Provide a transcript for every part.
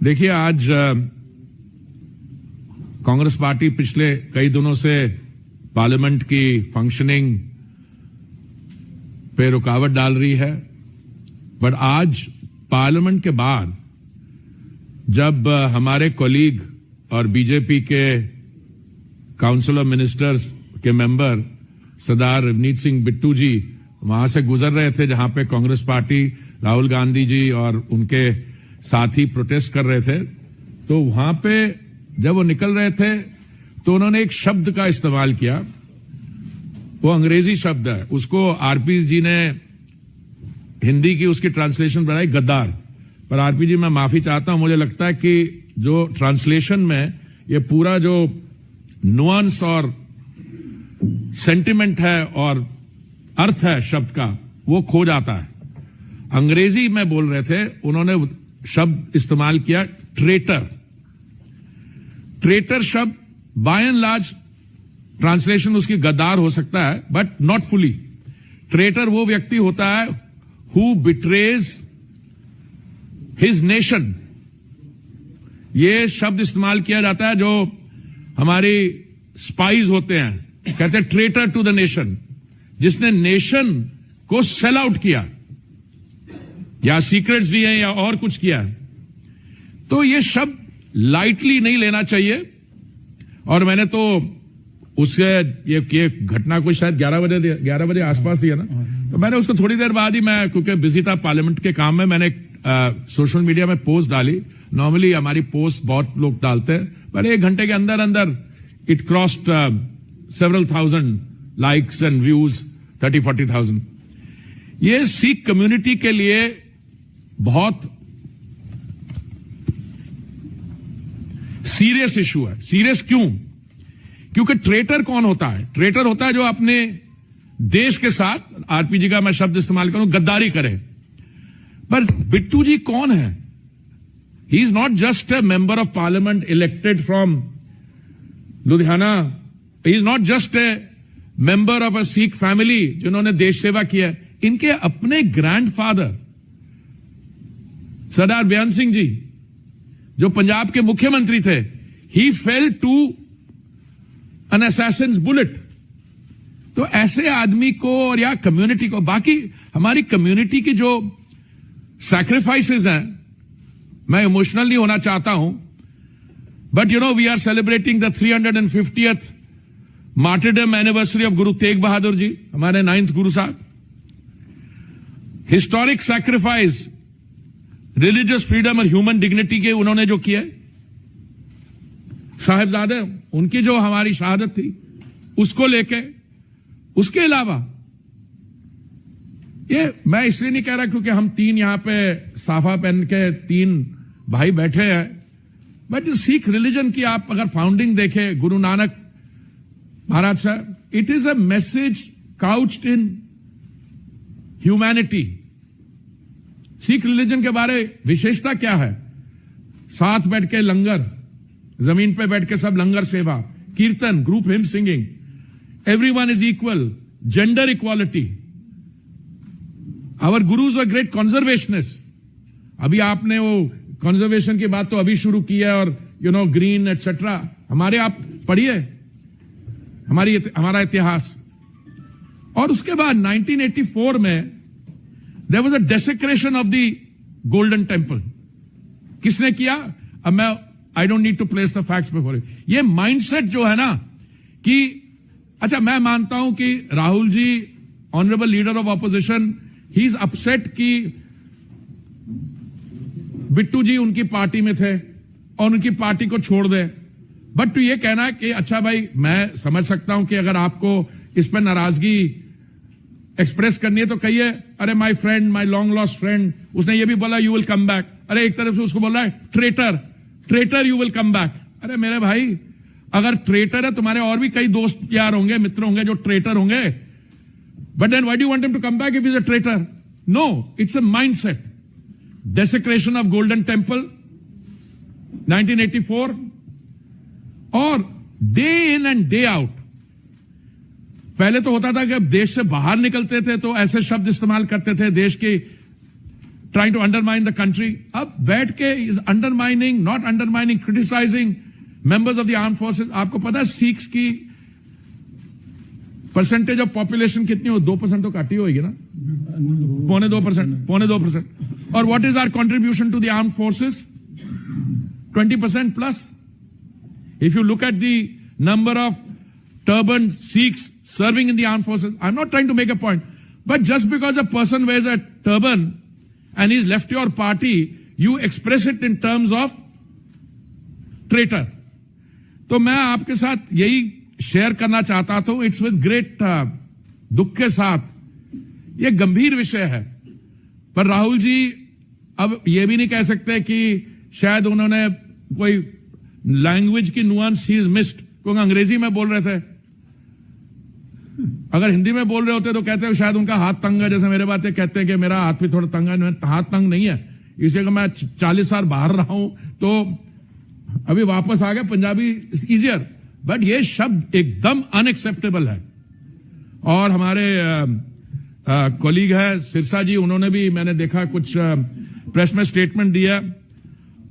देखिए, आज कांग्रेस पार्टी पिछले कई दिनों से पार्लियामेंट की फंक्शनिंग पे रुकावट डाल रही है, बट आज पार्लियामेंट के बाद जब हमारे कोलीग और बीजेपी के काउंसिल ऑफ मिनिस्टर्स के मेंबर सरदार रवनीत सिंह बिट्टू जी वहां से गुजर रहे थे, जहां पे कांग्रेस पार्टी राहुल गांधी जी और उनके साथी प्रोटेस्ट कर रहे थे, तो वहां पे जब वो निकल रहे थे तो उन्होंने एक शब्द का इस्तेमाल किया। वो अंग्रेजी शब्द है, उसको आरपी जी ने हिंदी की उसकी ट्रांसलेशन बनाई गद्दार। पर आरपी जी, मैं माफी चाहता हूं, मुझे लगता है कि जो ट्रांसलेशन में ये पूरा जो नुआंस और सेंटिमेंट है और अर्थ है शब्द का, वो खो जाता है। अंग्रेजी में बोल रहे थे, उन्होंने शब्द इस्तेमाल किया ट्रेटर। ट्रेटर शब्द बाय एंड लार्ज ट्रांसलेशन उसकी गद्दार हो सकता है, बट नॉट फुली। ट्रेटर वो व्यक्ति होता है हु बिट्रेज हिज नेशन। ये शब्द इस्तेमाल किया जाता है जो हमारी स्पाइज होते हैं, कहते हैं ट्रेटर टू द नेशन, जिसने नेशन को सेल आउट किया या सीक्रेट्स दिए या और कुछ किया। तो ये शब्द लाइटली नहीं लेना चाहिए। और मैंने तो उसके ये घटना को शायद 11 बजे आसपास दिया ना, तो मैंने उसको थोड़ी देर बाद ही, मैं क्योंकि बिजी था पार्लियामेंट के काम में, मैंने सोशल मीडिया में पोस्ट डाली। नॉर्मली हमारी पोस्ट बहुत लोग डालते हैं, पर 1 घंटे के अंदर अंदर it crossed several thousand likes and views, 30-40,000. ये सिख कम्युनिटी के लिए बहुत सीरियस इशू है। सीरियस क्यों? क्योंकि ट्रेटर कौन होता है? ट्रेटर होता है जो अपने देश के साथ, आरपीजी का मैं शब्द इस्तेमाल करूं, गद्दारी करे। पर बिट्टू जी कौन है? He is not just a member of parliament elected from Ludhiana. He is not just a member of a Sikh family जिन्होंने देश सेवा किया। इनके अपने ग्रैंडफादर सरदार बेअंत सिंह जी, जो पंजाब के मुख्यमंत्री थे, he fell to an assassin's bullet। तो ऐसे आदमी को और या कम्युनिटी को, बाकी हमारी कम्युनिटी की जो सैक्रिफाइसेस हैं, मैं इमोशनल नहीं होना चाहता हूं, but you know we are celebrating the 350th martyrdom anniversary of Guru Tegh Bahadur ji, हमारे 9th Guru Sahab. Historic sacrifice, religious freedom और ह्यूमन डिग्निटी के उन्होंने जो किया, साहिबजादे, उनकी जो हमारी शहादत थी उसको लेके, उसके अलावा ये मैं इसलिए नहीं कह रहा क्योंकि हम 3 यहां पे साफा पहन के 3 भाई बैठे हैं, बट सिख रिलीजन की आप अगर फाउंडिंग देखें, गुरु नानक महाराज साहब, it is a message couched in humanity. Sikh religion के बारे विशेषता क्या है? साथ बैठ के लंगर, जमीन पे बैठ के सब langar seva, kirtan, group hymn singing, everyone is equal, gender equality. Our gurus are great conservationist. अभी आपने वो कंजर्वेशन की बात तो अभी शुरू की है, और यू नो ग्रीन एटसेट्रा, हमारे आप पढ़िए हमारा इतिहास। और उसके बाद 1984 में there was a desecration of the Golden Temple. किसने किया? अब मैं I don't need to place the facts before you. ये माइंडसेट जो है ना कि अच्छा, मैं मानता हूं कि Rahul ji, honourable leader of opposition, he is upset कि बिट्टू जी उनकी पार्टी में थे और उनकी पार्टी को छोड़ दे। बट तो ये कहना है कि अच्छा भाई, मैं समझ सकता हूं कि अगर आपको इस पर नाराजगी एक्सप्रेस करनी है तो कहिए, अरे my friend, my long lost friend, उसने ये भी बोला यू विल कम बैक। अरे एक तरफ से उसको बोल रहा है traitor, traitor you will come back. अरे मेरे भाई, अगर ट्रेटर है, तुम्हारे और भी कई दोस्त यार होंगे, मित्र होंगे जो ट्रेटर होंगे, but then why do you want him to come back if he is a traitor? No, it's a mindset. Desecration of Golden Temple 1984, और day in and day out पहले तो होता था कि अब देश से बाहर निकलते थे तो ऐसे शब्द इस्तेमाल करते थे, देश की trying to undermine the country. अब बैठ के is undermining, not undermining, criticizing members of the armed forces. आपको पता है सिख्स की परसेंटेज ऑफ पॉपुलेशन कितनी हो? 2% तो काटी होगी ना, 2.5%. और what is our contribution to the armed forces? 20% plus. If you look at the number of turbaned Sikhs serving in the armed forces, I'm not trying to make a point, but just because a person wears a turban and he's left your party, you express it in terms of traitor. तो मैं आपके साथ यही share करना चाहता था. It's with great दुख के साथ. ये गंभीर विषय है, पर राहुल जी अब ये भी नहीं कह सकते कि शायद उन्होंने कोई लैंग्वेज की नुआंस ही मिस्ड, क्योंकि अंग्रेजी में बोल रहे थे. अगर हिंदी में बोल रहे होते तो कहते हैं शायद उनका हाथ तंग है, जैसे मेरे बातें कहते हैं कि मेरा हाथ भी थोड़ा तंग है. हाथ तंग नहीं है, इसलिए कि मैं 40 साल बाहर रहा हूं तो अभी वापस आ गया. पंजाबी इज इजियर, बट ये शब्द एकदम अनएक्सेप्टेबल है. और हमारे कोलीग है सिरसा जी, उन्होंने भी मैंने देखा कुछ प्रेस में स्टेटमेंट दिया.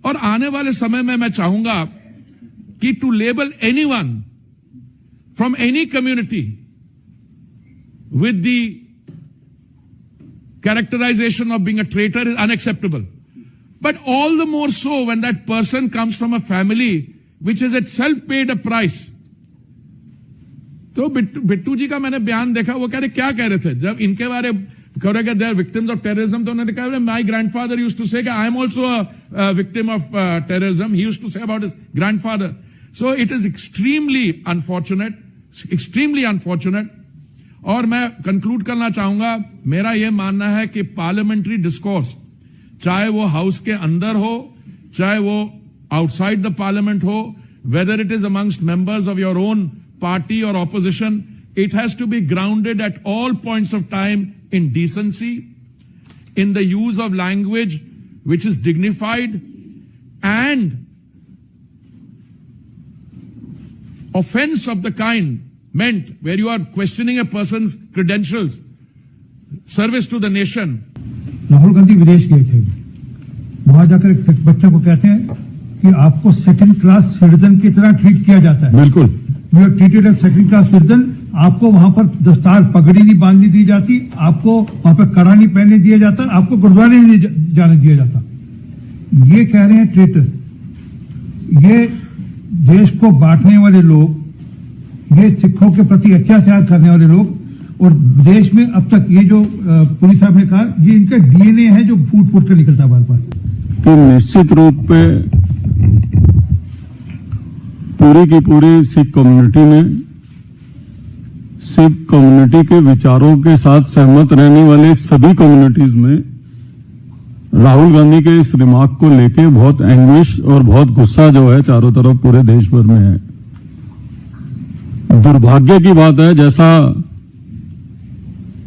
और आने वाले समय में मैं चाहूंगा कि to label anyone from any community with the characterization of being a traitor is unacceptable. But all the more so when that person comes from a family which has itself paid a price. तो बिट्टू जी का मैंने बयान देखा, वो कह रहे क्या कह रहे थे जब इनके बारे कह रहे they are victims of terrorism, तो उन्होंने कहा my grandfather used to say I am also a victim of terrorism. He used to say about his grandfather. So it is extremely unfortunate. और मैं कंक्लूड करना चाहूंगा, मेरा यह मानना है कि पार्लियामेंट्री डिस्कोर्स, चाहे वो हाउस के अंदर हो, चाहे वो आउटसाइड द पार्लियामेंट हो, whether it is amongst members of your own party और opposition, it has to be grounded at all points of time in decency, in the use of language which is dignified, and offense of the kind meant where you are questioning a person's credentials, service to the nation. Rahul Gandhi विदेश गए थे, वहां जाकर एक बच्चे को कहते हैं कि आपको सेकंड क्लास सिटीजन की तरह ट्रीट किया जाता है. बिल्कुल. You are treated as second class citizen. आपको वहां पर दस्तार पगड़ी नहीं बांधने दी जाती, आपको वहां पर कड़ा नहीं पहनने दिया जाता, आपको गुरुद्वारे नहीं जाने दिया जाता. ये कह रहे हैं ट्रेटर. ये देश को बांटने वाले लोग, ये सिखों के प्रति अत्याचार करने वाले लोग, और देश में अब तक ये जो पुरी साहब ने कहा, ये इनका डीएनए है जो फूट फूट कर निकलता है बार बार. तो निश्चित रूप पे पूरी की पूरी सिख कम्युनिटी ने सिख कम्युनिटी के विचारों के साथ सहमत रहने वाले सभी कम्युनिटीज में राहुल गांधी के इस रिमार्क को लेके बहुत एंग्विश और बहुत गुस्सा जो है चारों तरफ पूरे देश भर में है. दुर्भाग्य की बात है, जैसा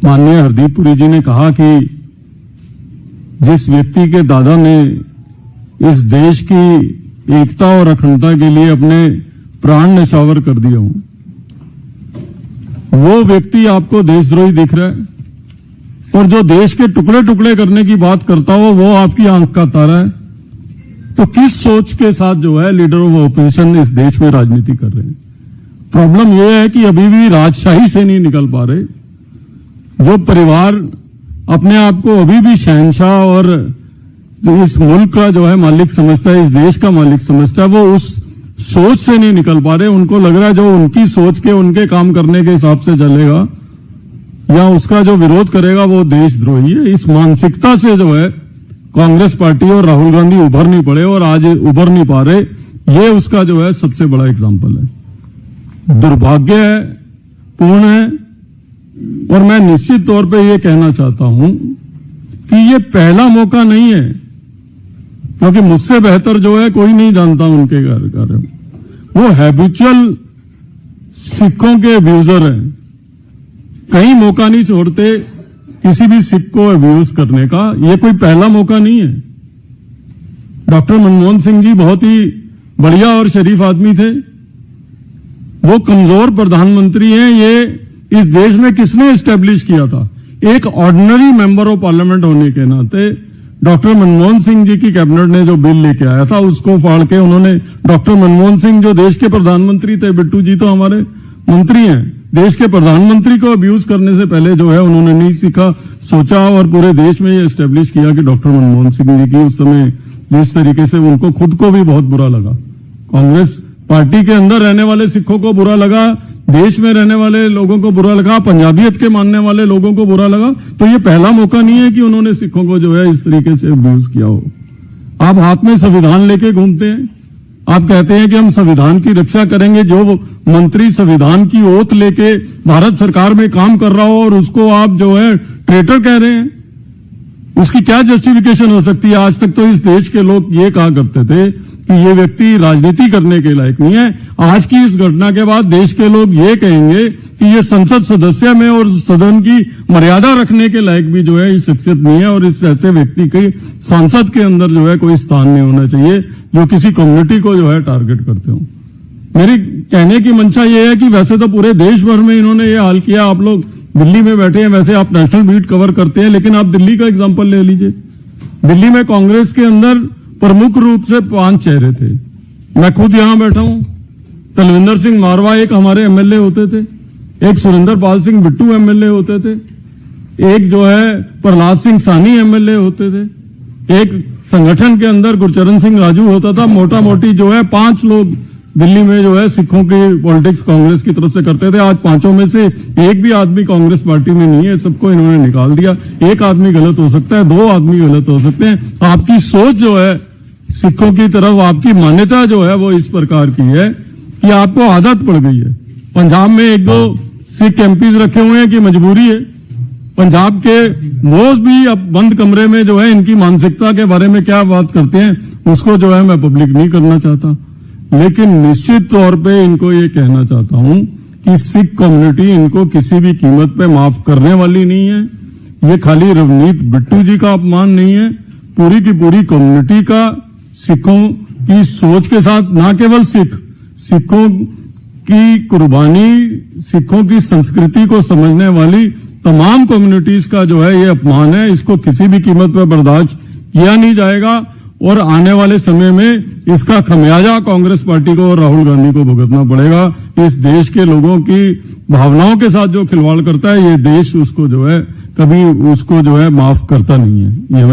माननीय हरदीप पुरी जी ने कहा कि जिस व्यक्ति के दादा ने इस देश की एकता और अखंडता के लिए अपने प्राण न्यौछावर कर दिए हों, वो व्यक्ति आपको देशद्रोही दिख रहा है, और जो देश के टुकड़े टुकड़े करने की बात करता हो वो आपकी आंख का तारा है. तो किस सोच के साथ जो है लीडर ऑफ ऑपोजिशन इस देश में राजनीति कर रहे हैं? प्रॉब्लम यह है कि अभी भी राजशाही से नहीं निकल पा रहे. जो परिवार अपने आप को अभी भी शहंशाह और इस मुल्क का जो है मालिक समझता है, इस देश का मालिक समझता है, वो उस सोच से नहीं निकल पा रहे. उनको लग रहा है जो उनकी सोच के उनके काम करने के हिसाब से चलेगा या उसका जो विरोध करेगा वो देशद्रोही है. इस मानसिकता से जो है कांग्रेस पार्टी और राहुल गांधी उभर नहीं पड़े और आज उभर नहीं पा रहे. ये उसका जो है सबसे बड़ा एग्जाम्पल है. दुर्भाग्य है, पूर्ण है. और मैं निश्चित तौर पे ये कहना चाहता हूं कि ये पहला मौका नहीं है, क्योंकि मुझसे बेहतर जो है कोई नहीं जानता उनके कार्य. वो हैबिचुअल सिखों के अब्यूजर हैं, कहीं मौका नहीं छोड़ते किसी भी सिख को अब्यूज करने का. ये कोई पहला मौका नहीं है. डॉक्टर मनमोहन सिंह जी बहुत ही बढ़िया और शरीफ आदमी थे. वो कमजोर प्रधानमंत्री हैं. ये इस देश में किसने एस्टेब्लिश किया था? एक ऑर्डिनरी मेंबर ऑफ पार्लियामेंट होने के नाते डॉक्टर मनमोहन सिंह जी की कैबिनेट ने जो बिल लेके आया था उसको फाड़ के उन्होंने, डॉक्टर मनमोहन सिंह जो देश के प्रधानमंत्री थे, बिट्टू जी तो हमारे मंत्री हैं, देश के प्रधानमंत्री को अब्यूज करने से पहले जो है उन्होंने नहीं सीखा, सोचा और पूरे देश में ये एस्टेब्लिश किया कि डॉक्टर मनमोहन सिंह जी की उस समय जिस तरीके से उनको खुद को भी बहुत बुरा लगा, कांग्रेस पार्टी के अंदर रहने वाले सिखों को बुरा लगा, देश में रहने वाले लोगों को बुरा लगा, पंजाबियत के मानने वाले लोगों को बुरा लगा। तो ये पहला मौका नहीं है कि उन्होंने सिखों को जो है इस तरीके से अब्यूज किया हो। आप हाथ में संविधान लेके घूमते हैं, आप कहते हैं कि हम संविधान की रक्षा करेंगे, जो मंत्री संविधान की ओथ लेके भारत सरकार में काम कर रहा हो और उसको आप जो है ट्रेटर कह रहे हैं, उसकी क्या जस्टिफिकेशन हो सकती है? आज तक तो इस देश के लोग ये कहा करते थे कि ये व्यक्ति राजनीति करने के लायक नहीं है। आज की इस घटना के बाद देश के लोग ये कहेंगे कि ये संसद सदस्य में और सदन की मर्यादा रखने के लायक भी जो है ये शख्सियत नहीं है और इस ऐसे व्यक्ति के संसद के अंदर जो है कोई स्थान नहीं होना चाहिए जो किसी कम्युनिटी को जो है टारगेट करते हो। मेरी कहने की मंशा ये है कि वैसे तो पूरे देश भर में इन्होंने ये हाल किया, आप लोग दिल्ली में बैठे हैं, वैसे आप नेशनल बीट कवर करते हैं, लेकिन आप दिल्ली का एग्जाम्पल ले लीजिए। दिल्ली में कांग्रेस के अंदर प्रमुख रूप से 5 चेहरे थे, मैं खुद यहां बैठा हूं, तलविंदर सिंह मारवा एक हमारे एमएलए होते थे, एक सुरेंद्र पाल सिंह बिट्टू एमएलए होते थे, एक जो है प्रहलाद सिंह सानी एमएलए होते थे, एक संगठन के अंदर गुरचरण सिंह राजू होता था। मोटा मोटी जो है 5 लोग दिल्ली में जो है सिखों की पॉलिटिक्स कांग्रेस की तरफ से करते थे। आज 5 में से एक भी आदमी कांग्रेस पार्टी में नहीं है, सबको इन्होंने निकाल दिया। एक आदमी गलत हो सकता है, 2 आदमी गलत हो सकते हैं। आपकी सोच जो है सिखों की तरफ, आपकी मान्यता जो है वो इस प्रकार की है कि आपको आदत पड़ गई है। पंजाब में 1-2 सिख एमपीज रखे हुए हैं कि मजबूरी है, पंजाब के वो भी अब बंद कमरे में जो है इनकी मानसिकता के बारे में क्या बात करते हैं उसको जो है मैं पब्लिक नहीं करना चाहता, लेकिन निश्चित तौर पे इनको ये कहना चाहता हूं कि सिख कम्युनिटी इनको किसी भी कीमत पे माफ करने वाली नहीं है। ये खाली रवनीत बिट्टू जी का अपमान नहीं है, पूरी की पूरी कम्युनिटी का सिखों की सोच के साथ, ना केवल सिखों की कुर्बानी, सिखों की संस्कृति को समझने वाली तमाम कम्युनिटीज का जो है ये अपमान है। इसको किसी भी कीमत पर बर्दाश्त किया नहीं जाएगा और आने वाले समय में इसका खमियाजा कांग्रेस पार्टी को और राहुल गांधी को भुगतना पड़ेगा। इस देश के लोगों की भावनाओं के साथ जो खिलवाड़ करता है, ये देश उसको जो है कभी उसको जो है माफ करता नहीं है। ये